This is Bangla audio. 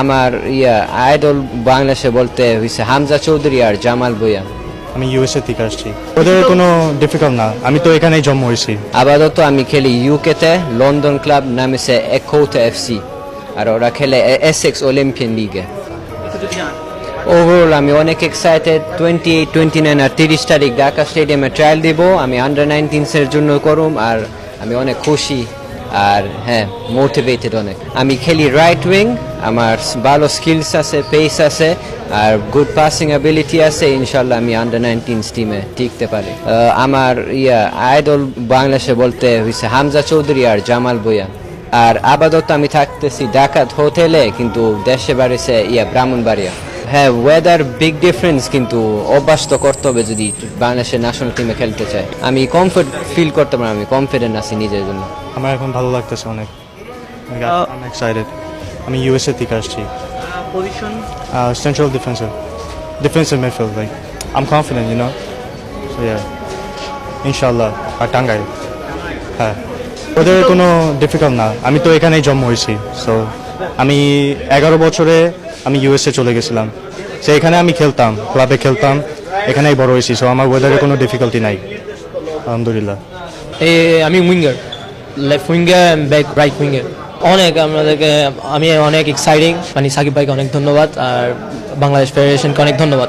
আমার আইডল বাংলাদেশে বলতে হইছে হামজা চৌধুরী আর জামাল ভুঁইয়া। আমি ইউএসএ থেকে আসছি। ওদের কোনো ডিফিকাল্ট না, আমি তো এখানেই জন্ম হয়েছি। আপাতত আমি খেলি ইউকেতে, লন্ডন ক্লাব নামেছে একোটা এফসি, আর ওরা খেলে এসেক্স অলিম্পিয়ান লিগে। ওভারঅল আমি অনেক এক্সাইটেড। 28, 29 আর 30 তারিখ ঢাকা স্টেডিয়ামে ট্রায়াল দিব। আমি আন্ডার-19 এর জন্য করুম, আর আমি অনেক খুশি আর হ্যাঁ মোটিভেটেড অনেক। আমি খেলি রাইট উইং, আমার ভালো স্কিলস আছে, পেস আছে আর গুড পাসিং অ্যাবিলিটি আছে। ইনশাল্লাহ আমি আন্ডার-19 টিমে টিকতে পারি। আমার আইডল বাংলাদেশে বলতে হইছে হামজা চৌধুরী আর জামাল ভুঁইয়া। আর আপাতত আমি থাকতেছি ঢাকাত হোটেলে, কিন্তু দেশে বাড়িছে ব্রাহ্মণবাড়িয়া। হ্যাঁ, ওয়েদার বিগ ডিফারেন্স, কিন্তু অভ্যাস তো করতে হবে যদি বাংলাদেশের ন্যাশনাল টিমে খেলতে চাই। আমি কমফোর্ট ফিল করতে পারি, আমি কনফিডেন্ট আছি নিজের জন্য। আমার এখন ভালো লাগতেছে অনেক, আমি এক্সাইটেড। আমি ইউএসএ থেকে আসছি। Position central defensive midfield, like I am confident, you know. So yeah, ইনশাআল্লাহ। আর টাঙ্গাইল, হ্যাঁ। ওদের কোনো ডিফিকাল্ট না, আমি তো এখানেই জন্ম হয়েছি। সো আমি 11 বছরে আমি ইউএসএ চলে গেছিলাম। সো এখানে আমি খেলতাম, ক্লাবে খেলতাম, এখানেই বড় হয়েছি। সো আমার ওয়েদারে কোনো ডিফিকাল্টি নাই, আলহামদুলিল্লাহ। আমি winger, left winger, back right winger. আমি অনেক এক্সাইটিং, মানে সাকিব ভাইকে অনেক ধন্যবাদ আর বাংলাদেশ ফেডারেশনকে অনেক ধন্যবাদ।